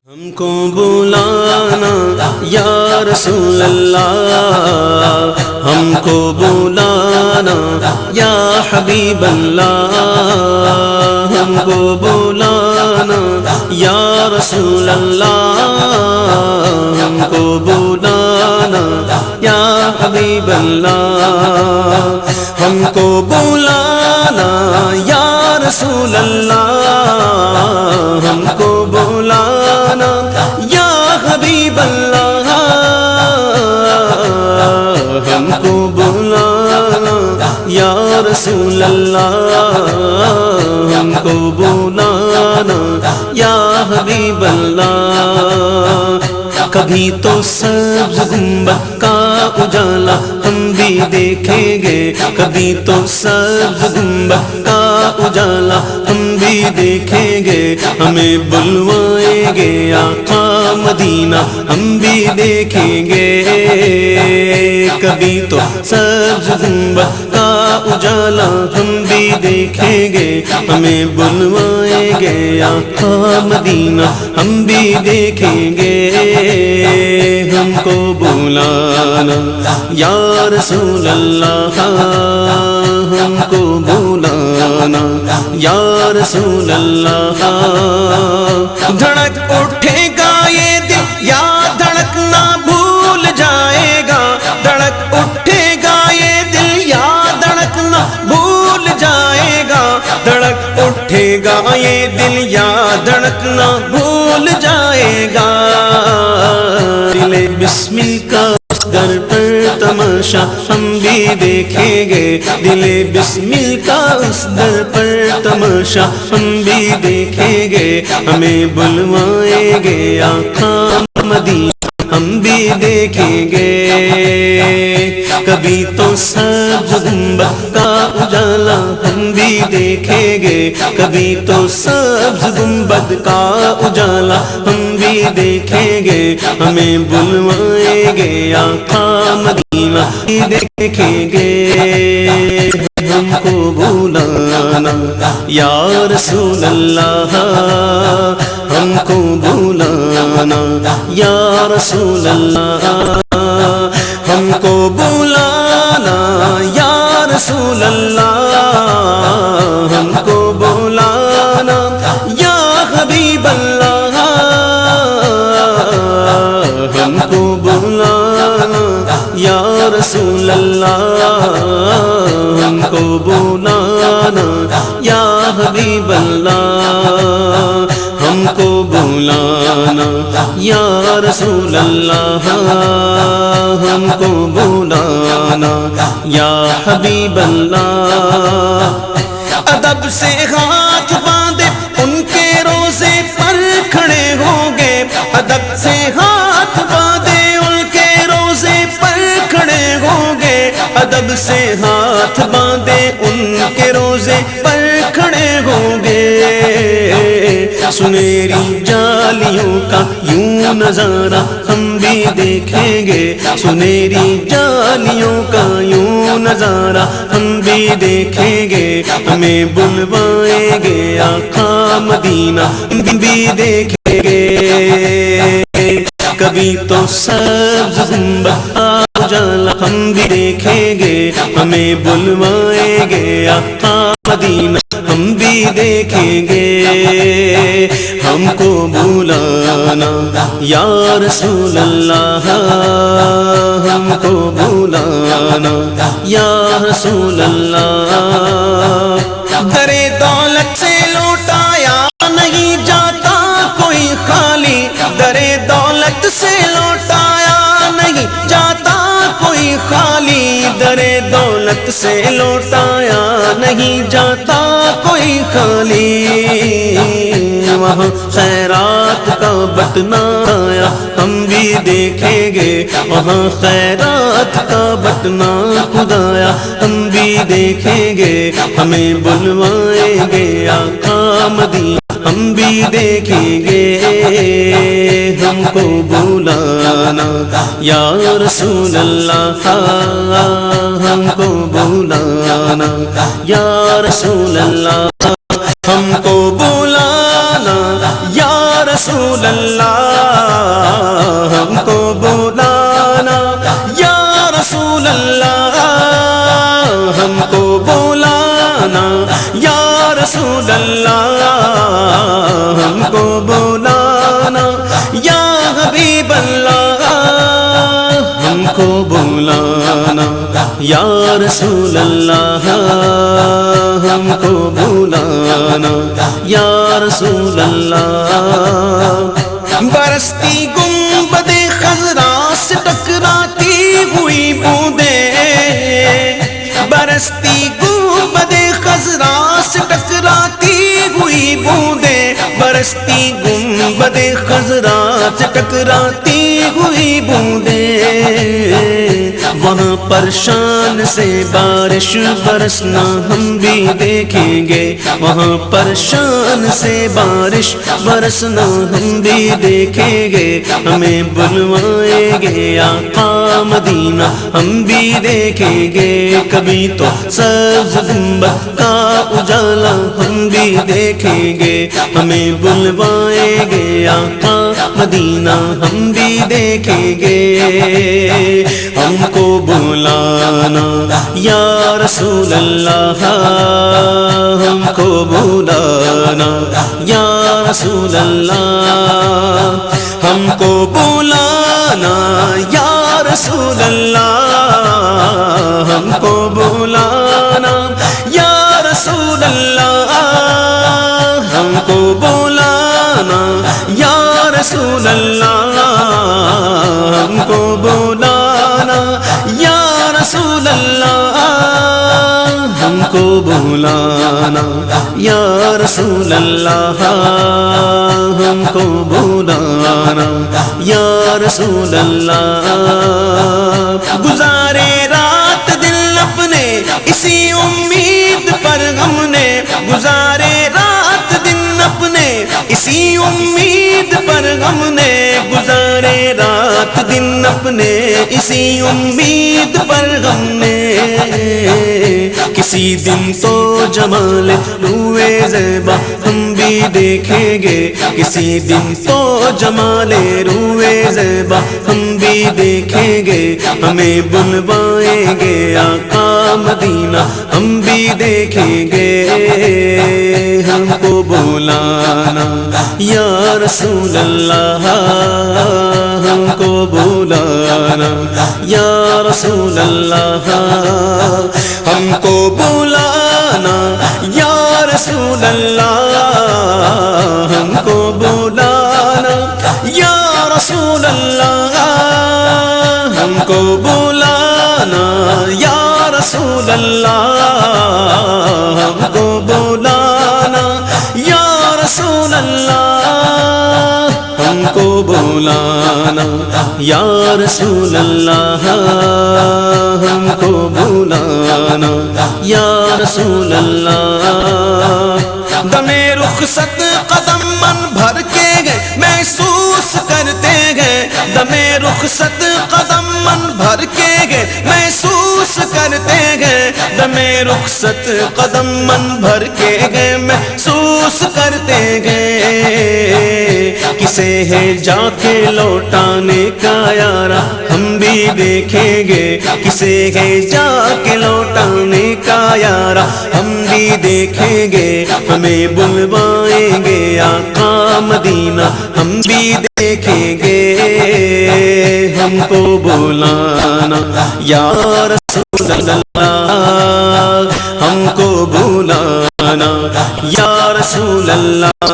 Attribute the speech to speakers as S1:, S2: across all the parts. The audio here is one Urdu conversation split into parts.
S1: ہم کو بلانا یا رسول اللہ، ہم کو بلانا یا حبیب اللہ، ہم کو بلانا یا رسول اللہ، ہم کو بلانا یا حبیب اللہ، ہم کو بلانا یا رسول اللہ، ہم کو بلانا یا حبیب اللہ، ہم کو بلانا یا رسول اللہ، ہم کو بلانا یا حبیب اللہ۔ کبھی تو سبز گنبد کا اجالا ہم بھی دیکھیں گے، کبھی تو سبز گنبد کا اجالا ہم بھی دیکھیں گے، ہمیں بلوائیں گے آقا مدینہ ہم بھی دیکھیں گے، کبھی تو سبز گنبد کا اجالا ہم بھی دیکھیں گے، ہمیں بلوائیں گے آقا مدینہ ہم بھی دیکھیں گے، ہم کو بلانا یا رسول اللہ، ہم کو بلانا یا رسول اللہ۔ دھڑک اٹھے گا یہ دل یا دھڑکنا بھول جائے گا، دھڑک اٹھے گا یہ دل یا دھڑکنا بھول جائے گا، دھڑک اٹھے گا یہ دل یا دھڑکنا بھول جائے گا، دل بسمل کا در پر تماشا ہم بھی دیکھیں گے، دل بسمل کا اس در پر تماشا ہم بھی دیکھیں گے، ہمیں بلوائیں گے آقا مدینہ ہم بھی دیکھیں گے، کبھی تو سبز گنبد کا اجالا ہم بھی دیکھیں گے، کبھی تو سبز گنبد کا اجالا ہم بھی دیکھیں گے، ہمیں بلوائیں گے آقا مدینہ دیکھیں گے، ہم کو بلانا یا رسول اللہ، ہم کو بلانا یا رسول اللہ، ہم کو بلانا یا رسول اللہ، ہم کو بلانا یا حبیب اللہ، ہم کو بلانا یا رسول اللہ، ہم کو بلانا یا حبیب اللہ، ہم کو بلانا یا رسول اللہ، ہم کو بلانا یا حبیب اللہ۔ ادب سے ہاتھ باندھے ان کے روزے پر کھڑے ہوں گے، ادب سے ہاتھ باندھے ان کے روزے پر کھڑے ہوں گے، ادب سے ہاتھ باندھے ان کے روزے پر کھڑے ہوں گے، سنہری جالیوں کا یوں نظارہ ہم بھی دیکھیں گے، سنہری جالیوں کا یوں نظارہ ہم بھی دیکھیں گے، ہمیں بلوائیں گے آقا مدینہ ہم بھی دیکھیں گے، کبھی تو سبز گنبد کا اجالا ہم بھی دیکھیں گے، ہمیں بلوائیں گے آقا مدینہ ہم بھی دیکھیں گے، ہم کو بلانا یا رسول اللہ، ہم کو بلانا یا رسول اللہ۔ در دولت سے لوٹایا نہیں جاتا کوئی خالی، در دولت سے لوٹایا نہیں جاتا کوئی خالی، در دولت سے لوٹایا نہیں جاتا کوئی خالی، وہاں خیرات کا بٹنا آیا ہم بھی دیکھیں گے، وہاں خیرات کا بٹنا خدایا ہم بھی دیکھیں گے، ہمیں بلوائیں گے آقا مدینہ ہم بھی دیکھیں گے، ہم کو بلانا یا رسول اللہ، ہم کو بلانا یا رسول اللہ، ہم کو بلانا یا رسول اللہ ہم کو بلانا، یا رسول اللہ ہم کو بلانا، یا رسول اللہ ہم کو بلانا، یا حبیب اللہ ہم کو بلانا، یا رسول اللہ ہم کو بلانا، یا رسول اللہ۔ برستی گنبد خضرا سے ٹکراتی ہوئی بوندیں، برستی گنبد خضرا سے ٹکراتی ہوئی بوندیں، برستی گنبد خضرا سے ٹکراتی ہوئی بوندیں، وہاں پر شان سے بارش برسنا ہم بھی دیکھیں گے، وہاں پر شان سے بارش برسنا ہم بھی دیکھیں گے، ہمیں بلوائیں گے آقا مدینہ ہم بھی دیکھیں گے، کبھی تو سبز گنبد کا اجالا ہم بھی دیکھیں گے، ہمیں بلوائیں گے آقا مدینہ ہم بھی دیکھیں گے، ہم کو بلانا یا رسول اللہ ہم کو بلانا، یا رسول اللہ ہم کو بلانا، یا رسول اللہ ہم کو بلانا، یا رسول اللہ ہم کو بلانا، یا رسول اللہ ہم کو بلانا، یا رسول اللہ ہم کو بلانا، یا رسول اللہ ہم کو بلانا، یا رسول اللہ۔ گزارے رات دل اپنے اسی امید پر ہم نے، گزارے رات دن اپنے اسی امید پر ہم نے، گزارے رات دن اپنے اسی امید پر ہم نے، کسی دن تو جمال روئے زیبا ہم بھی دیکھیں گے، کسی دن تو جمال روئے زیبا ہم بھی دیکھیں گے، ہمیں بلوائیں گے آقا مدینہ ہم بھی دیکھیں گے، ہم کو بلانا یا رسول اللہ ہم کو بلانا، یا رسول اللہ ہم کو بلانا، یا رسول اللہ ہم کو بلانا، یا رسول اللہ ہم کو بلانا، یا رسول اللہ ہم کو بلانا، یا رسول اللہ ہم کو بلانا، یا رسول اللہ ہم کو بلانا، یا رسول اللہ۔ دم رخصت قدم من بھر کے گئے محسوس کرتے گئے، دم رخصت قدم من بھر کے گئے محسوس کرتے گئے، دم رخصت قدم من بھر کے گئے محسوس کرتے گئے، کسے ہے جا کے لوٹانے کا یارا ہم بھی دیکھیں گے، کسے ہے جا کے لوٹانے کا یارا ہم بھی دیکھیں گے، ہمیں بلوائیں گے آقا مدینہ ہم بھی دیکھیں گے، ہم کو بلانا یا رسول اللہ ہم کو بلانا، یا رسول اللہ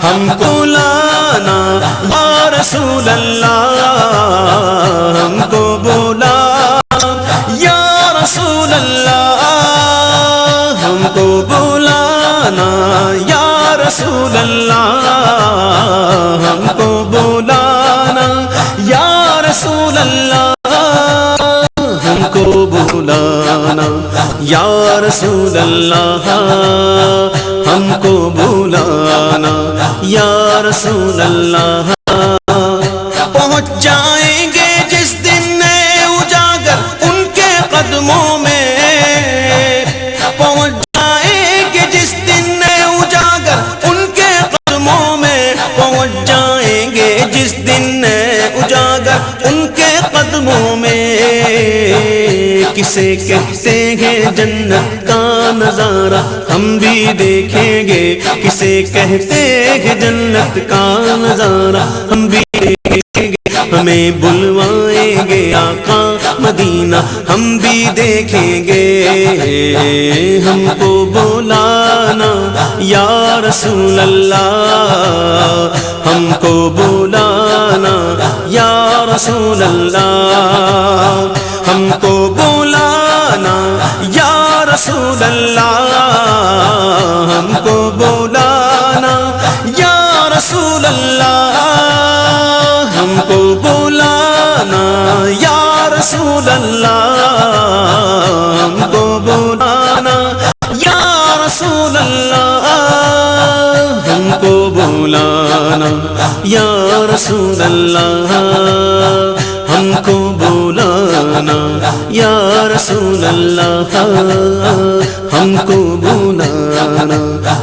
S1: ہم کو لانا، یا رسول اللہ ہم کو بلانا، یا رسول اللہ ہم کو بلانا، یا رسول اللہ ہم کو بلانا، یا رسول اللہ ہم کو بلانا، یا رسول اللہ ہم کو بلانا، یا رسول اللہ۔ پہنچ جائیں گے جس دن اجاگر ان کے قدموں میں، پہنچ جائیں گے جس دن اجاگر ان کے قدموں میں، پہنچ جائیں گے جس دن اجاگر ان کے قدموں میں، کسے کہتے ہیں جنت کا نظارہ ہم بھی دیکھیں گے، کسے کہتے ہیں جنت کا نظارہ ہم بھی دیکھیں گے، ہمیں بلوائیں گے آقا مدینہ ہم بھی دیکھیں گے، ہم کو بلانا یا رسول اللہ، ہم کو بلانا یا رسول اللہ، ہم کو بلانا یا رسول اللہ، ہم کو بلانا یا رسول اللہ، ہم کو بلانا یا رسول اللہ، ہم کو بلانا یا رسول اللہ، ہم کو بلانا یا رسول اللہ، ہم کو بلانا یا رسول اللہ، ہم کو بلانا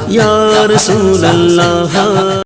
S1: یا رسول اللہ۔